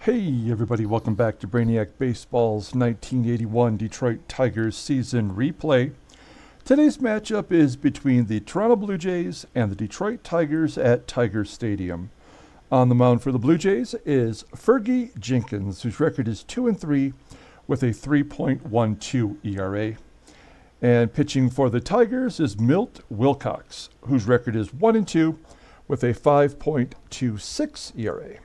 Hey everybody, welcome back to Brainiac Baseball's 1981 Detroit Tigers season replay. Today's matchup is between the Toronto Blue Jays and the Detroit Tigers at Tiger Stadium. On the mound for the Blue Jays is Fergie Jenkins, whose record is 2-3 with a 3.12 ERA. And pitching for the Tigers is Milt Wilcox, whose record is 1-2 with a 5.26 ERA.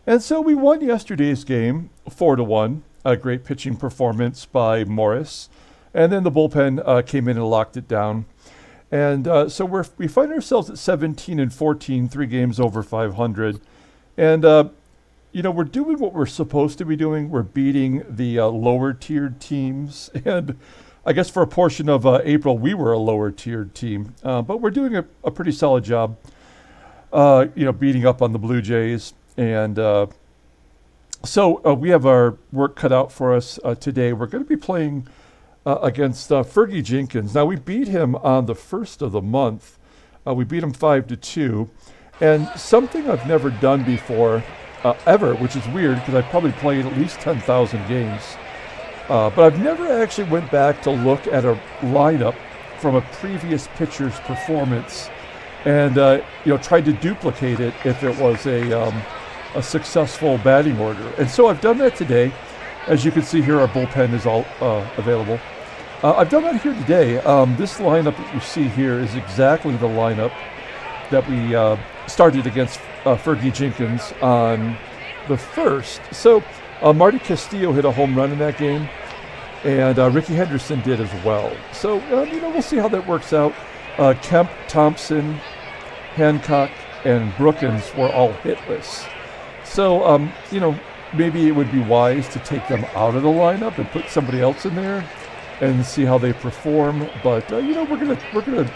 And so we won yesterday's game 4-1, a great pitching performance by Morris. And then the bullpen came in and locked it down. And so we find ourselves at 17-14, 3 games over 500. And, we're doing what we're supposed to be doing. We're beating the lower tiered teams. And I guess for a portion of April, we were a lower tiered team. But we're doing a pretty solid job, beating up on the Blue Jays. And so we have our work cut out for us today. We're going to be playing against Fergie Jenkins. Now, we beat him on the first of the month. We beat him 5-2. And something I've never done before, ever, which is weird because I've probably played at least 10,000 games. But I've never actually went back to look at a lineup from a previous pitcher's performance and tried to duplicate it if it was a successful batting order. And so I've done that today. As you can see here, our bullpen is all available. I've done that here today. This lineup that you see here is exactly the lineup that we started against Fergie Jenkins on the first. So Marty Castillo hit a home run in that game, and Ricky Henderson did as well. So, we'll see how that works out. Kemp, Thompson, Hancock, and Brookins were all hitless. So, maybe it would be wise to take them out of the lineup and put somebody else in there and see how they perform. But, we're gonna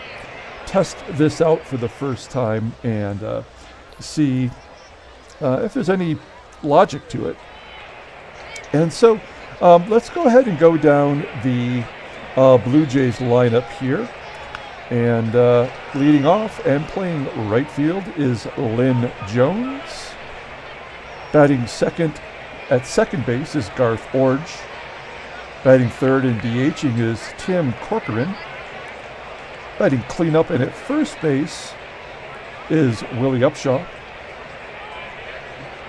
test this out for the first time and see if there's any logic to it. And so let's go ahead and go down the Blue Jays lineup here. And leading off and playing right field is Lynn Jones. Batting second at second base is Garth Orge. Batting third and DHing is Tim Corcoran. Batting cleanup and at first base is Willie Upshaw.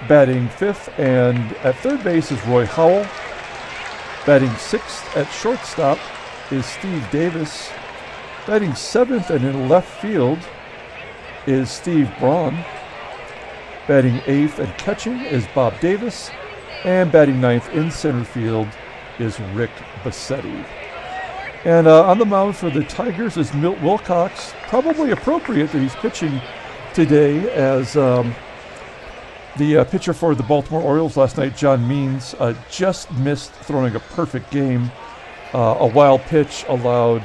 Batting fifth and at third base is Roy Howell. Batting sixth at shortstop is Steve Davis. Batting seventh and in left field is Steve Braun. Batting eighth and catching is Bob Davis. And batting ninth in center field is Rick Buscetti. And on the mound for the Tigers is Milt Wilcox. Probably appropriate that he's pitching today, as the pitcher for the Baltimore Orioles last night, John Means, just missed throwing a perfect game. A wild pitch on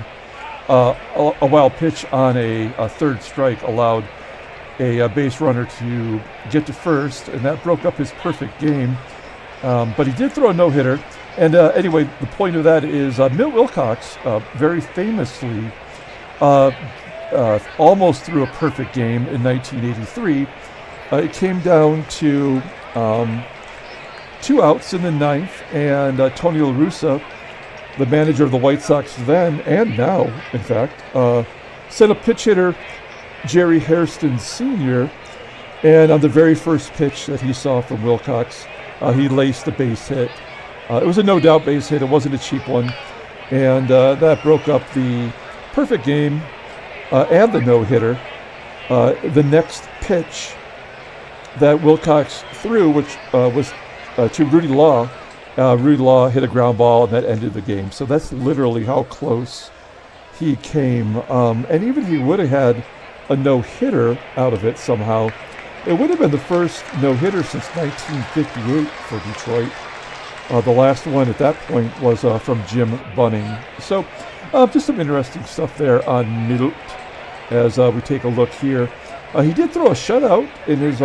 a third strike allowed a base runner to get to first, and that broke up his perfect game. But he did throw a no-hitter. And anyway, the point of that is Milt Wilcox very famously almost threw a perfect game in 1983. It came down to 2 outs in the ninth, and Tony La Russa, the manager of the White Sox then and now, in fact, sent a pitch hitter, Jerry Hairston Sr., and on the very first pitch that he saw from Wilcox, he laced the base hit. It was a no-doubt base hit. It wasn't a cheap one. And that broke up the perfect game and the no-hitter. The next pitch that Wilcox threw, which was to Rudy Law, Rudy Law hit a ground ball, and that ended the game. So that's literally how close he came. And even if he would have had a no-hitter out of it somehow, it would have been the first no-hitter since 1958 for Detroit. The last one at that point was from Jim Bunning. So just some interesting stuff there on Milt as we take a look here. He did throw a shutout in his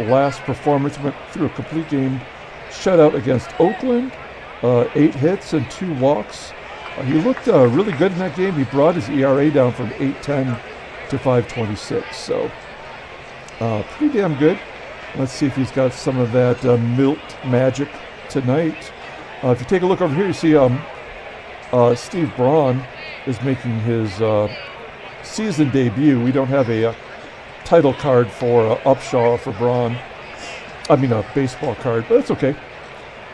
last performance, went through a complete game shutout against Oakland, 8 hits and 2 walks. He looked really good in that game. He brought his ERA down from 8.10 to 5.26, so pretty damn good. Let's see if he's got some of that Milt magic tonight. If you take a look over here, you see Steve Braun is making his season debut. We don't have a title card for Upshaw for Braun. I mean a baseball card, but it's okay.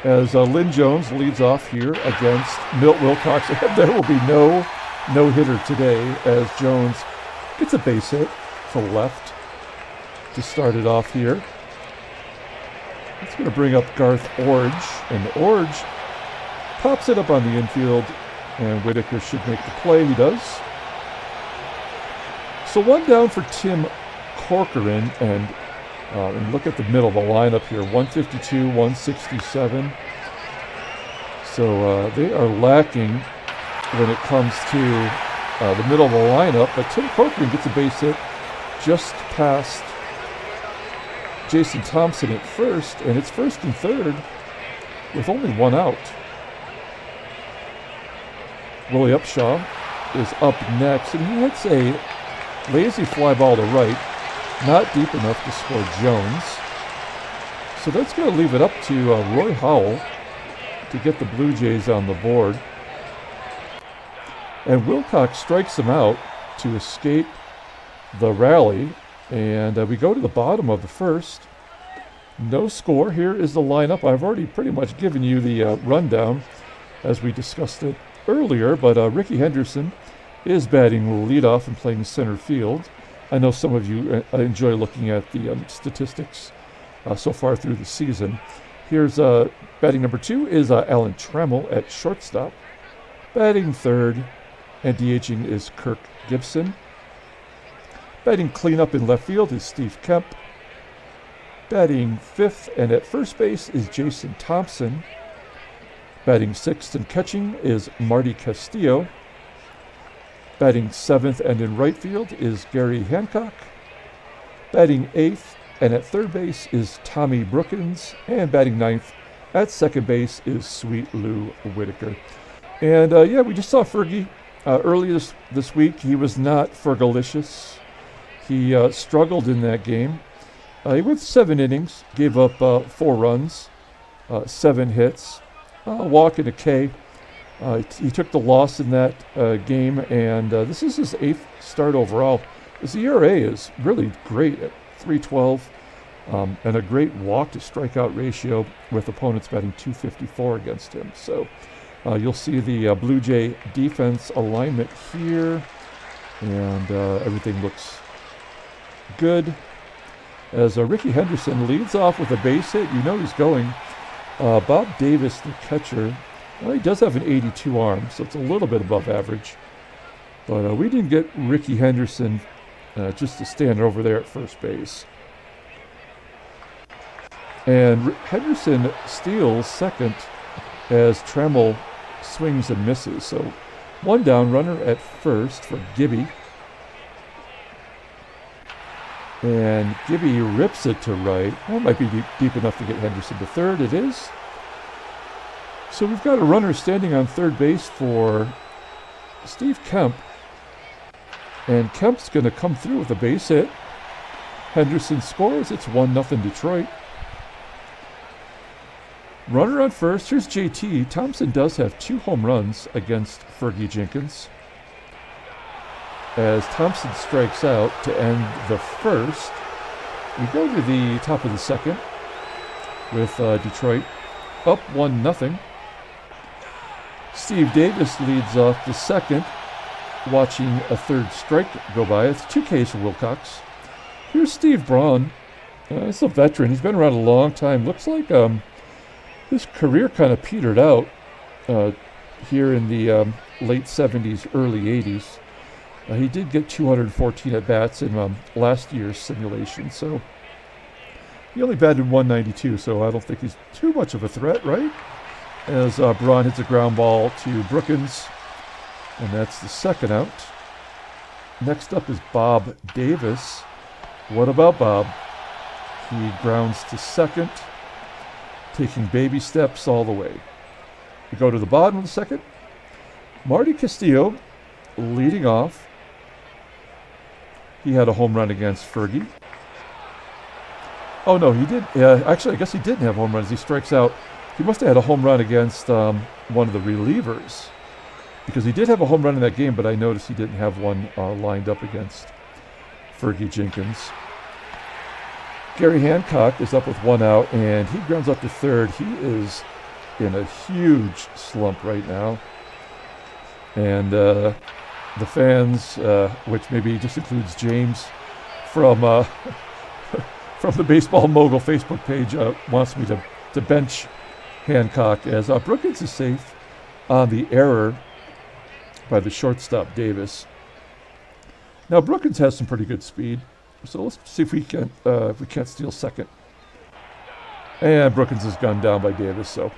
As Lynn Jones leads off here against Milt Wilcox. There will be no hitter today as Jones gets a base hit to left to start it off here. It's going to bring up Garth Orge, and Orge pops it up on the infield, and Whitaker should make the play. He does. So one down for Tim Corcoran, and look at the middle of the lineup here, 152, 167. So they are lacking when it comes to the middle of the lineup, but Tim Corcoran gets a base hit just past Jason Thompson at first, and it's first and third with only one out. Willie Upshaw is up next, and he hits a lazy fly ball to right, not deep enough to score Jones. So that's going to leave it up to Roy Howell to get the Blue Jays on the board. And Wilcox strikes him out to escape the rally. And we go to the bottom of the first. No score. Here is the lineup. I've already pretty much given you the rundown as we discussed it earlier, but Ricky Henderson is batting leadoff and playing center field. I know some of you enjoy looking at the statistics so far through the season. Here's batting number 2 is Alan Trammell at shortstop. Batting third and DHing is Kirk Gibson. Batting cleanup in left field is Steve Kemp. Batting fifth and at first base is Jason Thompson. Batting sixth and catching is Marty Castillo. Batting seventh and in right field is Gary Hancock. Batting eighth and at third base is Tommy Brookins. And batting ninth at second base is Sweet Lou Whitaker. And we just saw Fergie earlier this week. He was not Fergalicious. He struggled in that game. He went 7 innings, gave up 4 runs, 7 hits, a walk and a K. He took the loss in that game, and this is his 8th start overall. His ERA is really great at 3.12, and a great walk to strikeout ratio with opponents batting .254 against him. So you'll see the Blue Jay defense alignment here, and everything looks good. As Ricky Henderson leads off with a base hit, you know he's going. Bob Davis, the catcher, he does have an 82 arm, so it's a little bit above average. But we didn't get Ricky Henderson just to stand over there at first base. And Henderson steals second as Trammell swings and misses. So one down, runner at first for Gibby. And Gibby rips it to right. That might be deep enough to get Henderson to third. It is. So we've got a runner standing on third base for Steve Kemp. And Kemp's going to come through with a base hit. Henderson scores. It's 1-0 Detroit. Runner on first. Here's JT. Thompson does have 2 home runs against Fergie Jenkins, as Thompson strikes out to end the first. We go to the top of the second with Detroit up 1-0. Steve Davis leads off the second, watching a third strike go by. It's 2 Ks for Wilcox. Here's Steve Braun. He's a veteran. He's been around a long time. Looks like his career kind of petered out here in the late 70s, early 80s. He did get 214 at-bats in last year's simulation, so he only batted 192, so I don't think he's too much of a threat, right? As Braun hits a ground ball to Brookins, and that's the second out. Next up is Bob Davis. What about Bob? He grounds to second, taking baby steps all the way. We go to the bottom of the second. Marty Castillo leading off. He had a home run against Fergie. Oh, no, he did. Actually, I guess he didn't have home runs. He strikes out. He must have had a home run against one of the relievers, because he did have a home run in that game, but I noticed he didn't have one lined up against Fergie Jenkins. Gary Hancock is up with 1 out, and he grounds up to third. He is in a huge slump right now. And the fans, which maybe just includes James from the Baseball Mogul Facebook page, wants me to bench Hancock, as Brookins is safe on the error by the shortstop Davis. Now Brookins has some pretty good speed, so let's see if we can't steal second. And Brookins is gunned down by Davis, so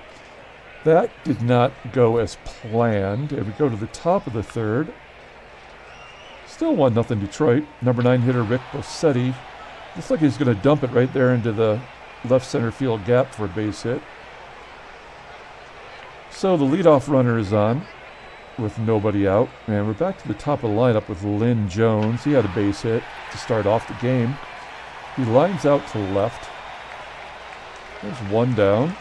that did not go as planned. And we go to the top of the third. Still 1-0 Detroit. Number 9 hitter Rick Buscetti. Looks like he's going to dump it right there into the left center field gap for a base hit. So the leadoff runner is on with nobody out. And we're back to the top of the lineup with Lynn Jones. He had a base hit to start off the game. He lines out to left. There's 1 down.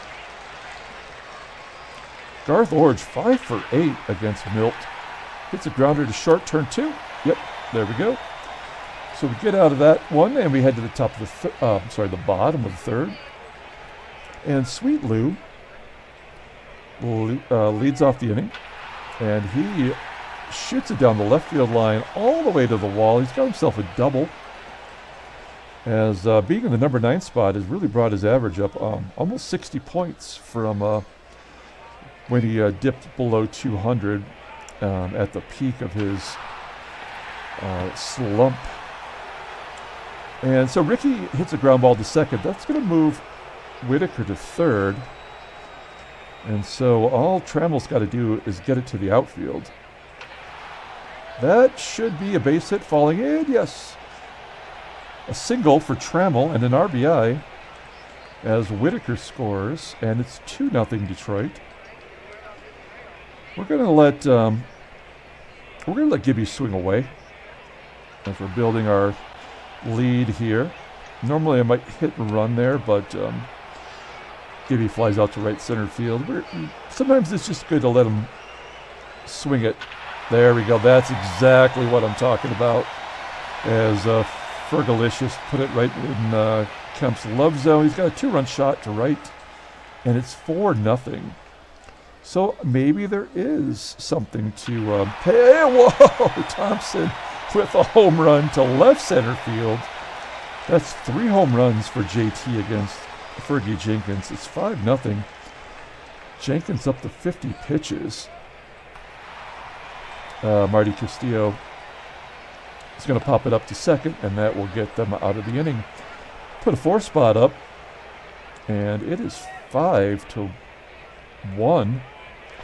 Garth Orge, 5 for 8 against Milt. Hits a grounder to short, turn 2. Yep, there we go. So we get out of that one, and we head to the top of the bottom of the third. And Sweet Lou leads off the inning, and he shoots it down the left field line all the way to the wall. He's got himself a double, as being in the number 9 spot has really brought his average up almost 60 points from when he dipped below 200 at the peak of his slump. And so Ricky hits a ground ball to second. That's going to move Whitaker to third. And so all Trammell's got to do is get it to the outfield. That should be a base hit falling in, yes. A single for Trammell and an RBI as Whitaker scores, and it's 2-0 Detroit. We're gonna let Gibby swing away as we're building our lead here. Normally I might hit and run there, but Gibby flies out to right center field. Sometimes it's just good to let him swing it. There we go. That's exactly what I'm talking about. As Fergalicious put it right in Kemp's love zone. He's got a 2-run shot to right, and it's 4-0. So maybe there is something to pay. Whoa, Thompson with a home run to left center field. That's 3 home runs for JT against Fergie Jenkins. It's 5-0. Jenkins up to 50 pitches. Marty Castillo is going to pop it up to second, and that will get them out of the inning. Put a 4 spot up, and it is 5-1.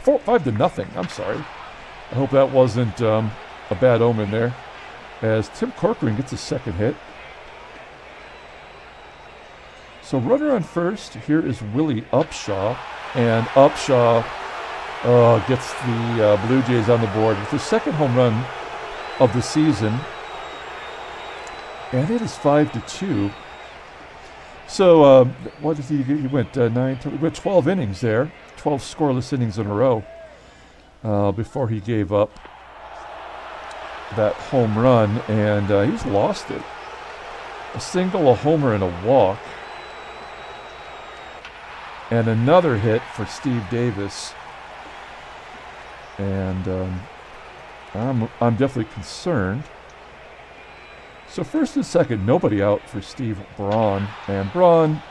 5-0. I'm sorry. I hope that wasn't a bad omen there, as Tim Corcoran gets a second hit. So runner on first. Here is Willie Upshaw, and Upshaw gets the Blue Jays on the board with his second home run of the season, and it is 5-2. So what did he? He went 12 innings there, 12 scoreless innings in a row before he gave up that home run, and he's lost it. A single, a homer, and a walk, and another hit for Steve Davis. And I'm definitely concerned. So first and second, nobody out for Steve Braun, and Braun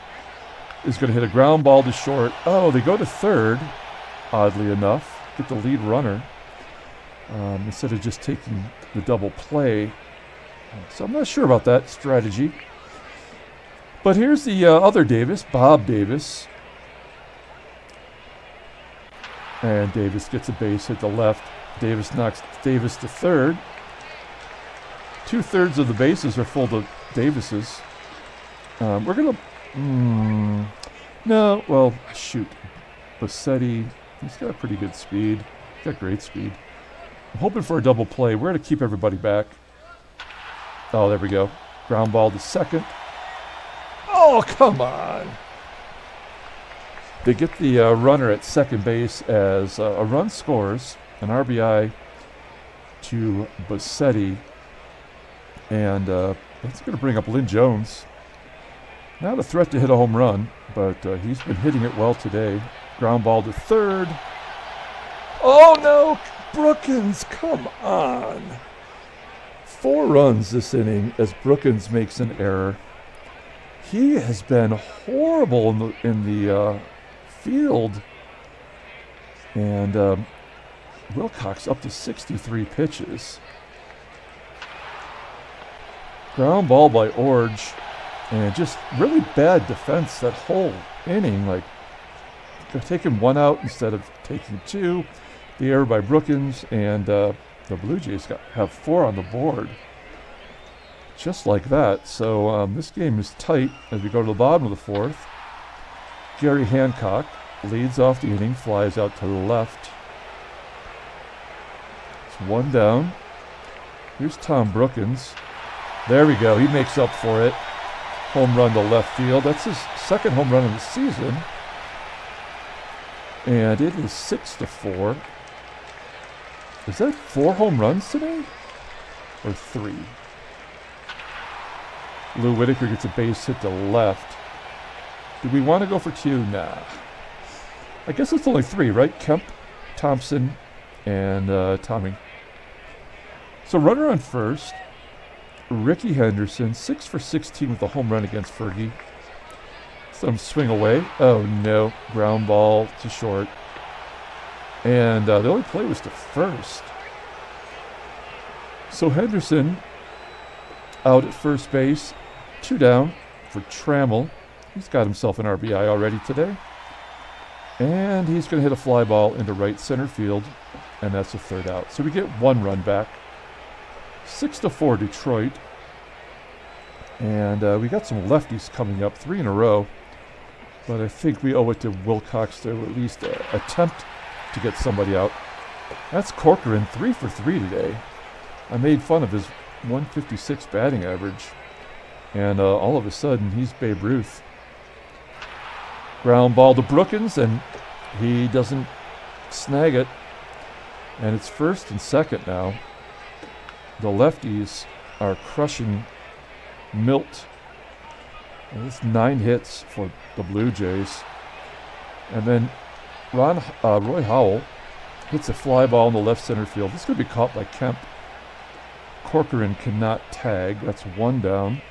is going to hit a ground ball to short. Oh, they go to third, oddly enough, get the lead runner instead of just taking the double play. So I'm not sure about that strategy. But here's the other Davis, Bob Davis. And Davis gets a base hit to left. Davis knocks Davis to third. 2/3 of the bases are full to Davis's. We're going to... no, well, shoot. Buscetti, he's got pretty good speed. He's got great speed. I'm hoping for a double play. We're going to keep everybody back. Oh, there we go. Ground ball to second. Oh, come on. They get the runner at second base as a run scores, an RBI to Buscetti. And that's going to bring up Lynn Jones. Not a threat to hit a home run, but he's been hitting it well today. Ground ball to third. Oh, no. Brookins, come on. 4 runs this inning as Brookins makes an error. He has been horrible in the field. And Wilcox up to 63 pitches. Ground ball by Orge. And just really bad defense that whole inning. Like, they're taking 1 out instead of taking 2. The error by Brookins, and the Blue Jays have 4 on the board. Just like that. So this game is tight as we go to the bottom of the 4th. Gary Hancock leads off the inning, flies out to the left. It's 1 down. Here's Tom Brookins. There we go. He makes up for it. Home run to left field. That's his 2nd home run of the season. And it is 6-4. Is that 4 home runs today? Or 3? Lou Whitaker gets a base hit to left. Do we want to go for 2? Nah. I guess it's only 3, right? Kemp, Thompson, and Tommy. So runner on first. Ricky Henderson, 6 for 16 with a home run against Fergie. Some swing away. Oh no, ground ball to short. And the only play was to first. So Henderson out at first base, 2 down for Trammell. He's got himself an RBI already today. And he's going to hit a fly ball into right center field, and that's a 3rd out. So we get 1 run back. 6-4 Detroit. And we got some lefties coming up, 3 in a row. But I think we owe it to Wilcox to at least attempt to get somebody out. That's Corcoran, 3 for 3 today. I made fun of his 156 batting average. And all of a sudden, he's Babe Ruth. Ground ball to Brookins, and he doesn't snag it. And it's 1st and 2nd now. The lefties are crushing Milt. And it's 9 hits for the Blue Jays. And then Roy Howell hits a fly ball in the left center field. This could be caught by Kemp. Corcoran cannot tag. That's 1 down.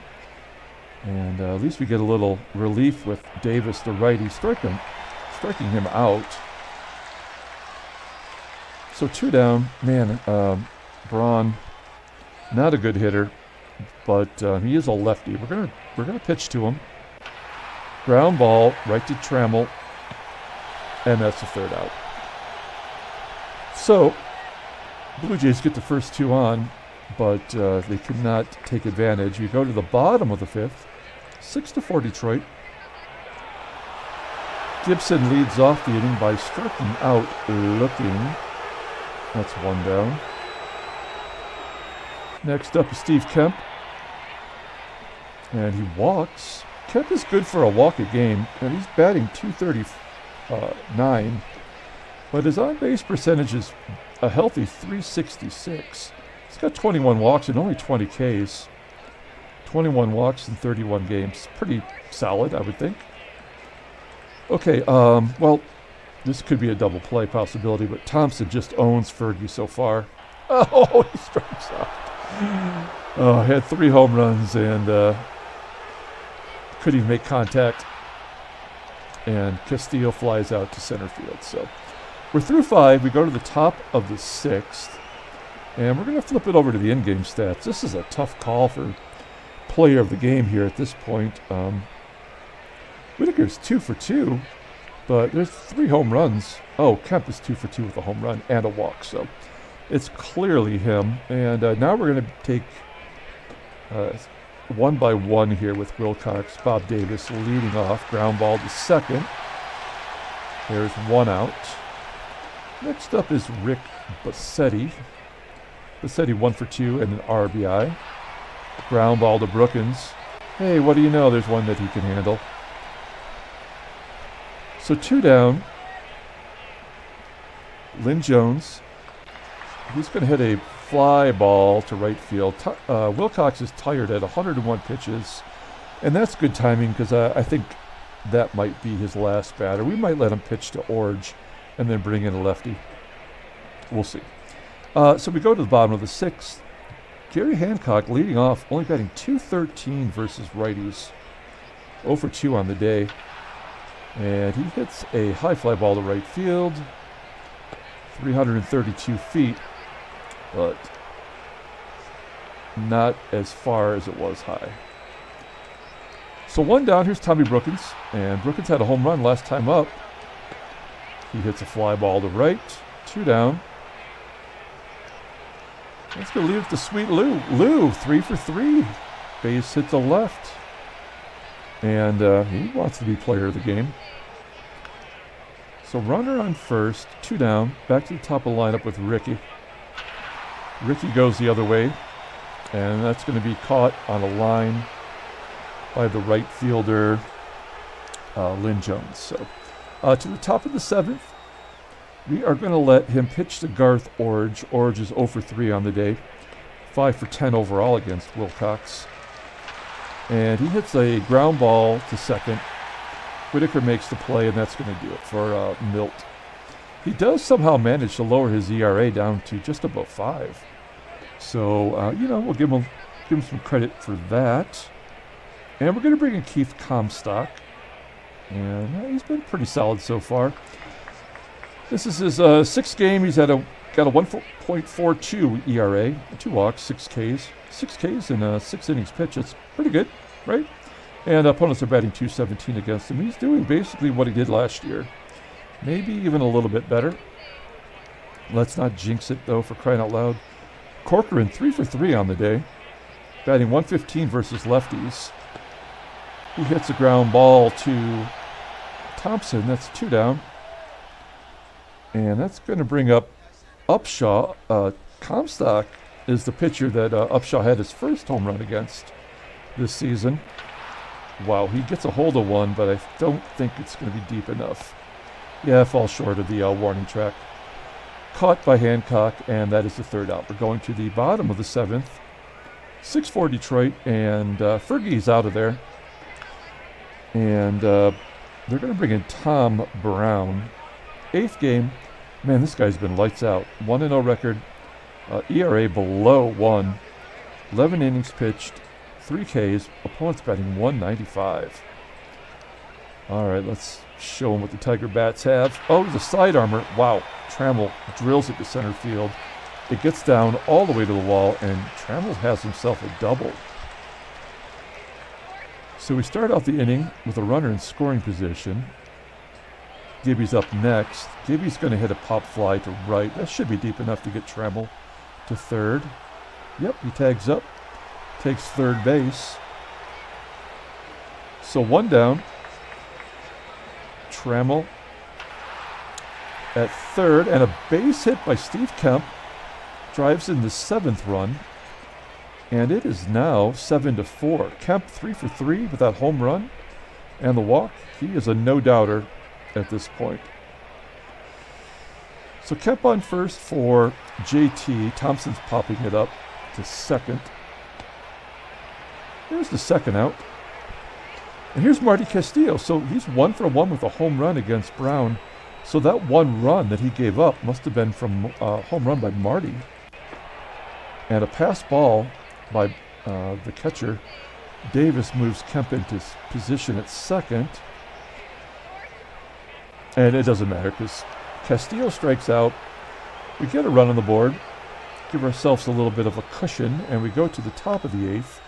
And at least we get a little relief with Davis, the righty, striking him out. So 2 down. Man, Braun, not a good hitter, but he is a lefty. We're gonna pitch to him. Ground ball right to Trammell, and that's the 3rd out. So Blue Jays get the first 2 on, but they could not take advantage. We go to the bottom of the 5th, 6-4 Detroit. Gibson leads off the inning by striking out looking. That's 1 down. Next up is Steve Kemp. And he walks. Kemp is good for a walk a game, and he's batting .239. But his on-base percentage is a healthy .366. He's got 21 walks and only 20 Ks. 21 walks in 31 games. Pretty solid, I would think. Okay, well, this could be a double play possibility, but Thompson just owns Fergie so far. Oh, he strikes out. Oh, he had 3 home runs and couldn't even make contact. And Castillo flies out to center field. So we're through 5. We go to the top of the 6th. And we're going to flip it over to the in-game stats. This is a tough call for player of the game here at this point. Whitaker's 2 for 2, but there's 3 home runs. Oh, Kemp is 2 for 2 with a home run and a walk. So it's clearly him. And now we're going to take 1 by 1 here with Wilcox. Bob Davis leading off. Ground ball to second. There's 1 out. Next up is Rick Buscetti. Buscetti 1 for 2 and an RBI. Ground ball to Brookins. Hey, what do you know? There's one that he can handle. So 2 down. Lynn Jones. He's going to hit a fly ball to right field. Wilcox is tired at 101 pitches. And that's good timing because I think that might be his last batter. We might let him pitch to Orge and then bring in a lefty. We'll see. So we go to the bottom of the 6th. Gary Hancock leading off, only batting .213 versus righties. 0 for 2 on the day. And he hits a high fly ball to right field. 332 feet. But not as far as it was high. So 1 down, here's Tommy Brookins. And Brookins had a home run last time up. He hits a fly ball to right. 2 down. Let's go leave it to Sweet Lou. Lou, 3 for 3. Base hit to left. And he wants to be player of the game. So runner on first, 2 down. Back to the top of the lineup with Ricky. Ricky goes the other way. And that's going to be caught on a line by the right fielder, Lynn Jones. So to the top of the 7th, we are going to let him pitch to Garth Orge. Orge is 0 for 3 on the day. 5 for 10 overall against Wilcox. And he hits a ground ball to second. Whitaker makes the play, and that's going to do it for Milt. He does somehow manage to lower his ERA down to just above 5. So, we'll give him some credit for that. And we're going to bring in Keith Comstock. And he's been pretty solid so far. This is his 6th game. He's got a 1.42 ERA, 2 walks, 6 Ks. 6 Ks in 6 innings pitched. It's pretty good, right? And opponents are batting .217 against him. He's doing basically what he did last year. Maybe even a little bit better. Let's not jinx it, though, for crying out loud. Corcoran, 3 for 3 on the day. Batting .115 versus lefties. He hits a ground ball to Thompson. That's 2 down. And that's going to bring up Upshaw. Comstock is the pitcher that Upshaw had his first home run against this season. Wow, he gets a hold of one, but I don't think it's going to be deep enough. Yeah, falls short of the warning track. Caught by Hancock, and that is the 3rd out. We're going to the bottom of the 7th. 6-4 Detroit, and Fergie's out of there. And they're going to bring in Tom Braun. 8th game. Man, this guy's been lights out. 1-0 record. ERA below 1. 11 innings pitched. 3 Ks. Opponents batting .195. All right, let's show them what the Tiger bats have. Oh, the side armor. Wow. Trammell drills it to center field. It gets down all the way to the wall, and Trammell has himself a double. So we start out the inning with a runner in scoring position. Gibby's up next. Gibby's going to hit a pop fly to right. That should be deep enough to get Trammell to 3rd. Yep, he tags up. Takes 3rd base. So 1 down. Trammell at 3rd, and a base hit by Steve Kemp. Drives in the 7th run. And it is now 7-4. Kemp 3 for 3 with that home run and the walk. He is a no-doubter at this point. So Kemp on first for JT. Thompson's popping it up to 2nd. Here's the 2nd out. And here's Marty Castillo. So he's 1 for 1 with a home run against Braun. So that 1 run that he gave up must have been from a home run by Marty. And a pass ball by the catcher. Davis moves Kemp into position at 2nd. And it doesn't matter because Castillo strikes out. We get a run on the board. Give ourselves a little bit of a cushion. And we go to the top of the 8th.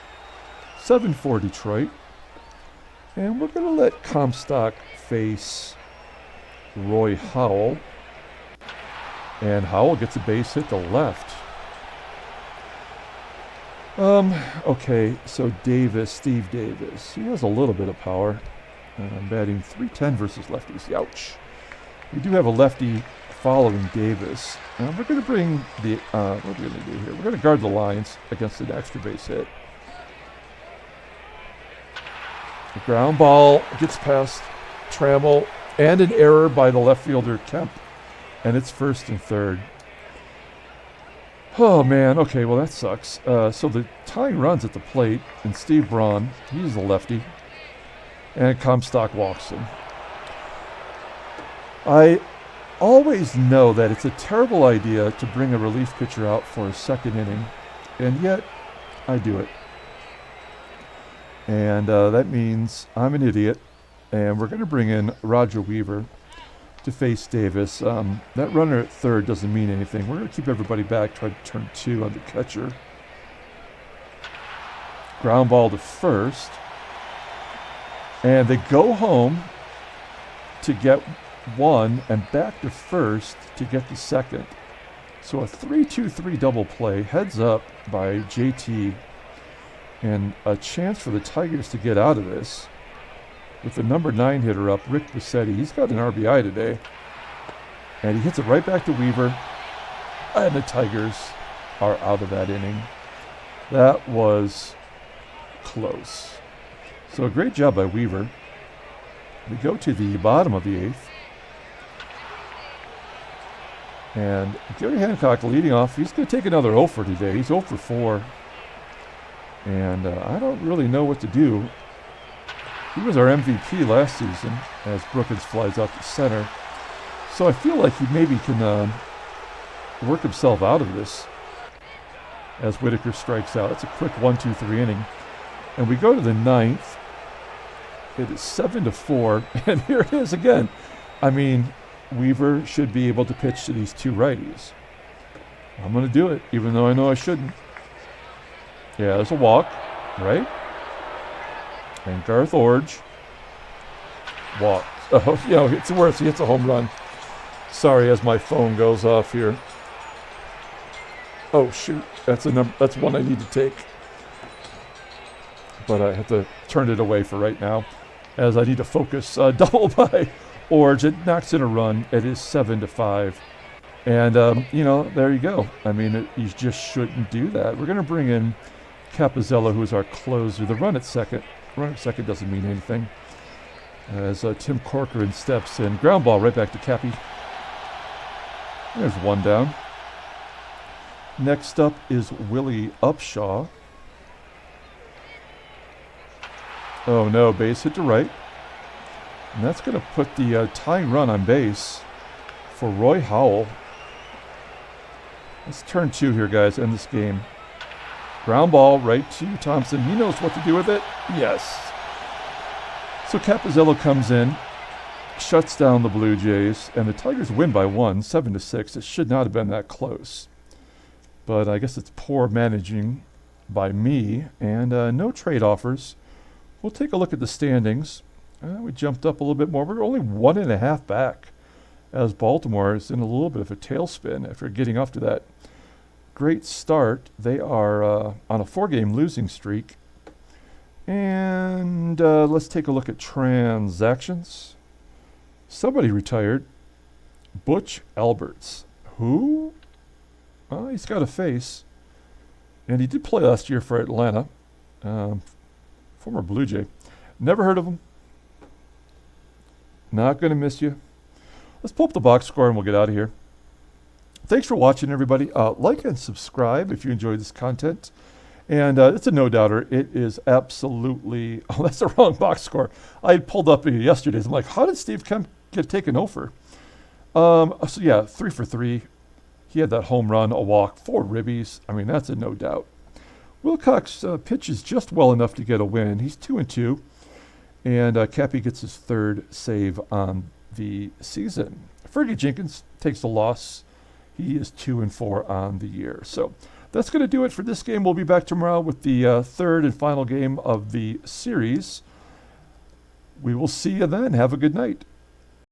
7-4 Detroit. And we're going to let Comstock face Roy Howell. And Howell gets a base hit to left. Okay, so Steve Davis. He has a little bit of power. Batting .310 versus lefties. Ouch. We do have a lefty following Davis. We're going to bring the, what are we going to do here? We're going to guard the lines against an extra base hit. The ground ball gets past Trammell, and an error by the left fielder Kemp, and it's first and third. Oh man, okay, well that sucks. So the tying runs at the plate, and Steve Braun, he's a lefty, and Comstock walks him. I always know that it's a terrible idea to bring a relief pitcher out for a second inning, and yet I do it. And that means I'm an idiot, and we're going to bring in Roger Weaver to face Davis. That runner at third doesn't mean anything. We're going to keep everybody back, try to turn two on the catcher. Ground ball to first. And they go home to get one and back to first to get the second. So a 3-2-3 double play, heads up by JT, and a chance for the Tigers to get out of this with the number 9 hitter up, Rick Buscetti. He's got an RBI today, and he hits it right back to Weaver, and the Tigers are out of that inning. That was close. So a great job by Weaver. We go to the bottom of the 8th. And Gary Hancock leading off. He's going to take another 0 for today. He's 0 for 4. And I don't really know what to do. He was our MVP last season as Brookins flies out to center. So I feel like he maybe can work himself out of this as Whitaker strikes out. It's a quick 1-2-3 inning. And we go to the 9th. It is 7-4. And here it is again. I mean, Weaver should be able to pitch to these two righties. I'm going to do it, even though I know I shouldn't. Yeah, there's a walk, right? And Garth Orge walks. Oh, you know, it's worse. He hits a home run. Sorry, as my phone goes off here. Oh, shoot. That's one I need to take. But I have to turn it away for right now, as I need to focus. Double by Orge. It knocks in a run. It is 7-5. And, you know, there you go. I mean, you just shouldn't do that. We're going to bring in Capizella, who's our closer. The run at second doesn't mean anything, as Tim Corcoran steps in. Ground ball right back to Cappy. There's one down. Next up is Willie Upshaw. Oh no, base hit to right. And that's going to put the tying run on base for Roy Howell. Let's turn two here, guys, end this game. Ground ball right to Thompson. He knows what to do with it. Yes. So Capizella comes in, shuts down the Blue Jays, and the Tigers win by 1, 7-6. It should not have been that close. But I guess it's poor managing by me, and no trade offers. We'll take a look at the standings. We jumped up a little bit more. We're only 1.5 back, as Baltimore is in a little bit of a tailspin after getting off to that great start. They are on a 4-game losing streak. And let's take a look at transactions. Somebody retired. Butch Alberts. Who? Well, he's got a face. And he did play last year for Atlanta. Former Blue Jay. Never heard of him. Not going to miss you. Let's pull up the box score and we'll get out of here. Thanks for watching, everybody. Like and subscribe if you enjoyed this content. And it's a no-doubter. It is absolutely... Oh, that's the wrong box score. I had pulled up yesterday. I'm like, how did Steve Kemp get taken over? So, yeah, 3 for 3. He had that home run, a walk, 4 ribbies. I mean, that's a no-doubt. Wilcox pitches just well enough to get a win. He's 2-2. And Cappy gets his 3rd save on the season. Fergie Jenkins takes the loss. He is 2-4 on the year. So that's going to do it for this game. We'll be back tomorrow with the 3rd and final game of the series. We will see you then. Have a good night.